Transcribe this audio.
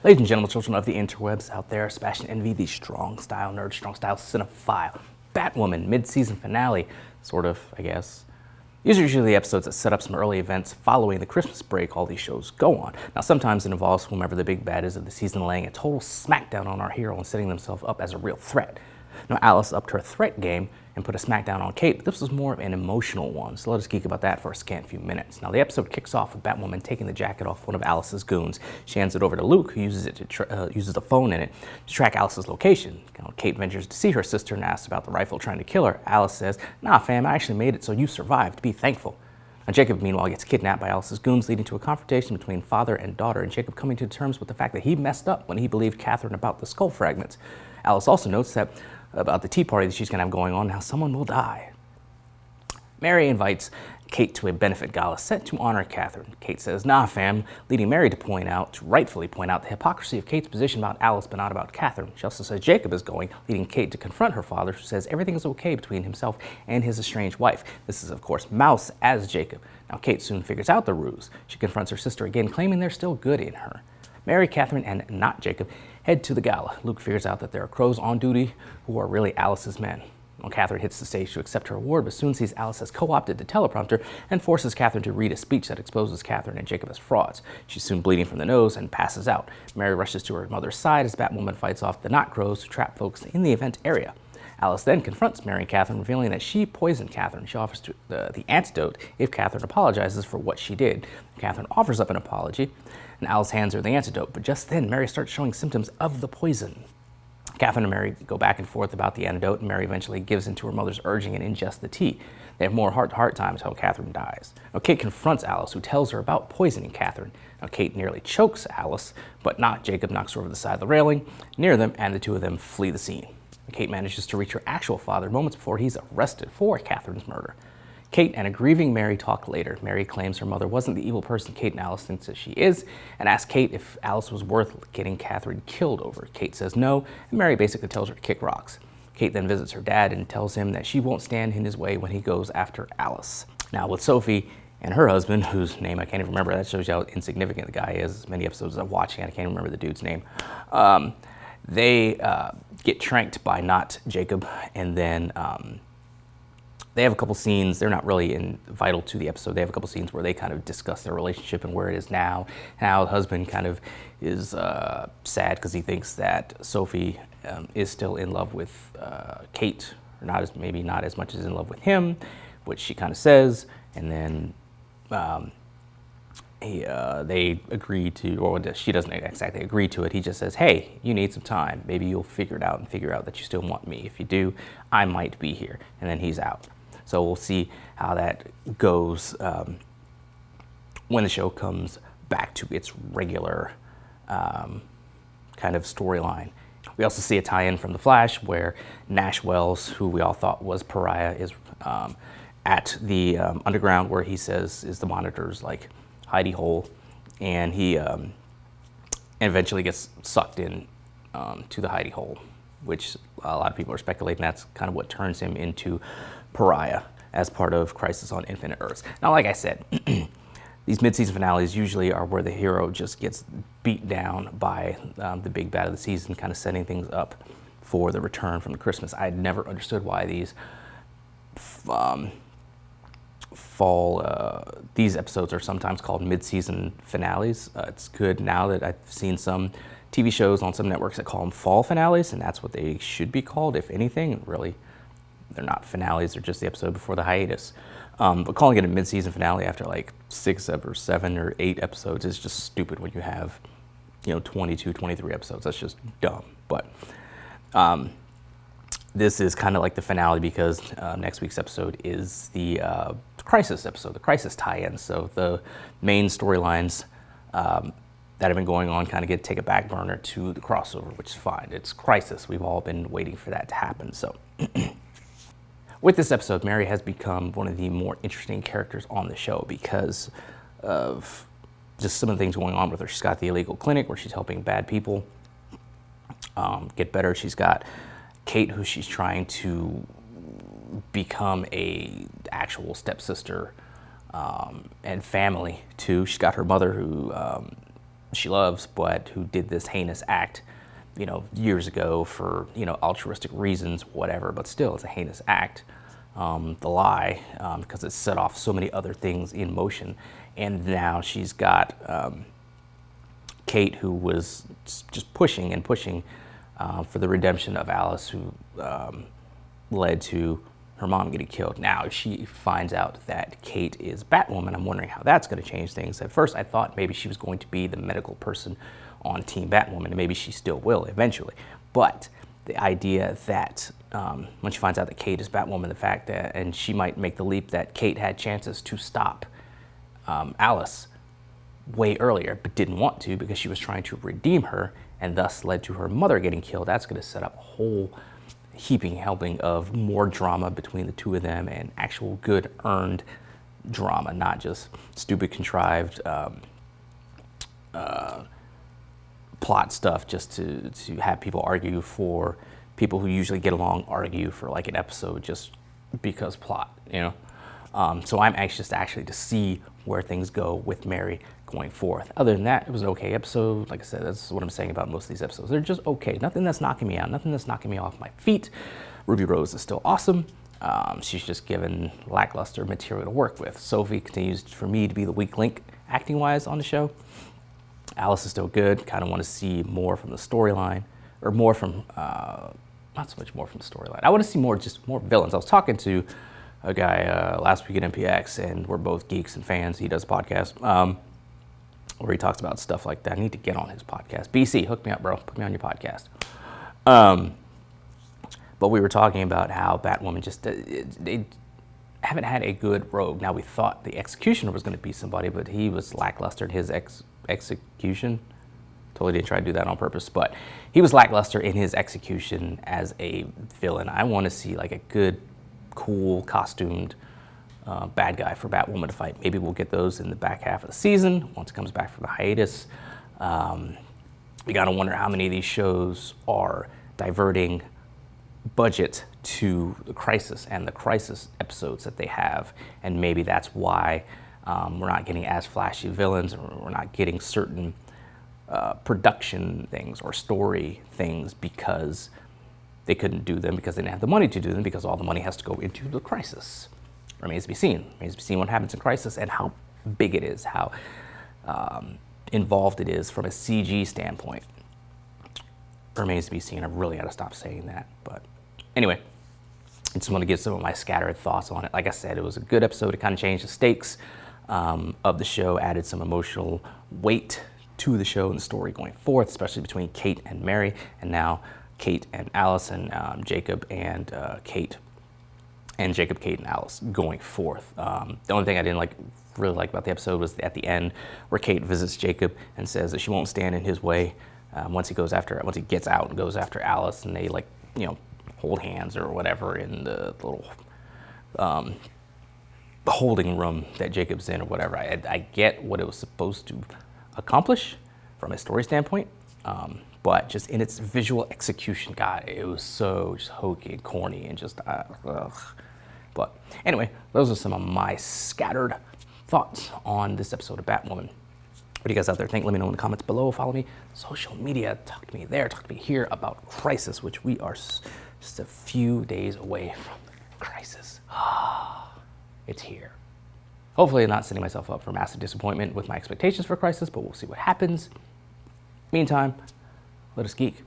Ladies and gentlemen, children of the interwebs out there, Sebastian Envy, the strong style nerd, strong style cinephile, Batwoman, mid-season finale, sort of, I guess. These are usually the episodes that set up some early events following the Christmas break all these shows go on. Now, sometimes it involves whomever the big bad is of the season laying a total smackdown on our hero and setting themselves up as a real threat. Now, Alice upped her threat game and put a smackdown on Kate, but this was more of an emotional one, so let us geek about that for a scant few minutes. Now, the episode kicks off with Batwoman taking the jacket off one of Alice's goons. She hands it over to Luke, who uses the phone in it to track Alice's location. Kate ventures to see her sister and asks about the rifle trying to kill her. Alice says, "Nah, fam, I actually made it, so you survived. Be thankful." Now, Jacob, meanwhile, gets kidnapped by Alice's goons, leading to a confrontation between father and daughter, and Jacob coming to terms with the fact that he messed up when he believed Catherine about the skull fragments. Alice also notes that about the tea party that she's going to have going on now, someone will die. Mary invites Kate to a benefit gala set to honor Catherine. Kate says, "Nah, fam," leading Mary to rightfully point out the hypocrisy of Kate's position about Alice but not about Catherine. She also says Jacob is going, leading Kate to confront her father, who says everything is okay between himself and his estranged wife. This is, of course, Mouse as Jacob. Now, Kate soon figures out the ruse. She confronts her sister again, claiming there's still good in her. Mary, Catherine, and not Jacob head to the gala. Luke figures out that there are crows on duty who are really Alice's men. Well, Catherine hits the stage to accept her award, but soon sees Alice has co-opted the teleprompter and forces Catherine to read a speech that exposes Catherine and Jacob as frauds. She's soon bleeding from the nose and passes out. Mary rushes to her mother's side as Batwoman fights off the not crows to trap folks in the event area. Alice then confronts Mary and Catherine, revealing that she poisoned Catherine. She offers the antidote if Catherine apologizes for what she did. Catherine offers up an apology, and Alice hands her the antidote, but just then Mary starts showing symptoms of the poison. Catherine and Mary go back and forth about the antidote, and Mary eventually gives in to her mother's urging and ingests the tea. They have more heart-to-heart time until Catherine dies. Now, Kate confronts Alice, who tells her about poisoning Catherine. Now, Kate nearly chokes Alice, but not. Jacob knocks her over the side of the railing near them, and the two of them flee the scene. Kate manages to reach her actual father moments before he's arrested for Catherine's murder. Kate and a grieving Mary talk later. Mary claims her mother wasn't the evil person Kate and Alice thinks that she is, and asks Kate if Alice was worth getting Catherine killed over. Kate says no, and Mary basically tells her to kick rocks. Kate then visits her dad and tells him that she won't stand in his way when he goes after Alice. Now, with Sophie and her husband, whose name I can't even remember, that shows you how insignificant the guy is. As many episodes I'm watching, I can't remember the dude's name. They get tranked by not Jacob, and then they have a couple scenes. They're not really vital to the episode. They have a couple scenes where they kind of discuss their relationship and where it is now, and how the husband kind of is sad because he thinks that Sophie is still in love with Kate, or maybe not as much as in love with him, which she kind of says, and then they agree to, or she doesn't exactly agree to it. He just says, "Hey, you need some time. Maybe you'll figure it out and figure out that you still want me. If you do, I might be here." And then he's out. So we'll see how that goes when the show comes back to its regular kind of storyline. We also see a tie-in from The Flash where Nash Wells, who we all thought was Pariah, is at the underground where he says is the Monitor's like hidey hole, and he eventually gets sucked in to the hidey hole, which a lot of people are speculating that's kind of what turns him into Pariah as part of Crisis on Infinite Earths. Now, like I said, these mid-season finales usually are where the hero just gets beat down by the big bad of the season, kind of setting things up for the return from the Christmas. I had never understood why these these episodes are sometimes called mid-season finales. It's good now that I've seen some TV shows on some networks that call them fall finales, and that's what they should be called, if anything. Really, they're not finales, they're just the episode before the hiatus. But calling it a mid-season finale after like 6 or 7 or 8 episodes is just stupid when you have, 22, 23 episodes. That's just dumb. But this is kind of like the finale because next week's episode is the Crisis episode, the Crisis tie-in. So the main storylines that have been going on kind of take a back burner to the crossover, which is fine. It's Crisis. We've all been waiting for that to happen. So with this episode, Mary has become one of the more interesting characters on the show because of just some of the things going on with her. She's got the illegal clinic where she's helping bad people get better. She's got Kate, who she's trying to become a actual stepsister and family to. She's got her mother, who she loves, but who did this heinous act, years ago for, altruistic reasons, whatever, but still it's a heinous act. The lie, because it set off so many other things in motion. And now she's got Kate, who was just pushing and pushing for the redemption of Alice, who led to her mom getting killed. Now she finds out that Kate is Batwoman. I'm wondering how that's going to change things. At first I thought maybe she was going to be the medical person on Team Batwoman, and maybe she still will eventually. But the idea that when she finds out that Kate is Batwoman, the fact that, and she might make the leap that Kate had chances to stop Alice way earlier, but didn't want to because she was trying to redeem her, and thus led to her mother getting killed. That's going to set up a whole heaping helping of more drama between the two of them, and actual good earned drama, not just stupid contrived plot stuff just to have people argue, for people who usually get along argue for like an episode just because plot, So I'm anxious actually to see where things go with Mary going forth. Other than that, it was an okay episode. Like I said, that's what I'm saying about most of these episodes. They're just okay. Nothing that's knocking me out. Nothing that's knocking me off my feet. Ruby Rose is still awesome. She's just given lackluster material to work with. Sophie continues for me to be the weak link acting-wise on the show. Alice is still good. Kind of want to see more from the storyline, or more from, not so much more from the storyline. I want to see more villains. I was talking to a guy last week at MPX, and we're both geeks and fans. He does a podcast where he talks about stuff like that. I need to get on his podcast. BC, hook me up, bro. Put me on your podcast. But we were talking about how Batwoman just, they haven't had a good rogue. Now, we thought the executioner was going to be somebody, but he was lackluster in his execution. Totally didn't try to do that on purpose, but he was lackluster in his execution as a villain. I want to see like a good, cool, costumed bad guy for Batwoman to fight. Maybe we'll get those in the back half of the season once it comes back from the hiatus. You gotta wonder how many of these shows are diverting budget to the Crisis and the Crisis episodes that they have, and maybe that's why we're not getting as flashy villains, or we're not getting certain production things or story things because they couldn't do them, because they didn't have the money to do them, because all the money has to go into the Crisis. Remains to be seen. Remains to be seen what happens in Crisis and how big it is, how involved it is from a CG standpoint. Remains to be seen. I really got to stop saying that. But anyway, I just want to give some of my scattered thoughts on it. Like I said, it was a good episode. It kind of changed the stakes of the show, added some emotional weight to the show and the story going forth, especially between Kate and Mary, and now Kate and Alice, and Jacob and Kate. And Jacob, Kate, and Alice going forth. The only thing I didn't really like about the episode was at the end, where Kate visits Jacob and says that she won't stand in his way once he gets out and goes after Alice, and they hold hands or whatever in the little holding room that Jacob's in or whatever. I get what it was supposed to accomplish from a story standpoint, but just in its visual execution, God, it was so just hokey and corny and just ugh. But anyway, those are some of my scattered thoughts on this episode of Batwoman. What do you guys out there think? Let me know in the comments below. Follow me social media. Talk to me there. Talk to me here about Crisis, which we are just a few days away from Crisis. It's here. Hopefully I'm not setting myself up for massive disappointment with my expectations for Crisis, but we'll see what happens. Meantime, let us geek.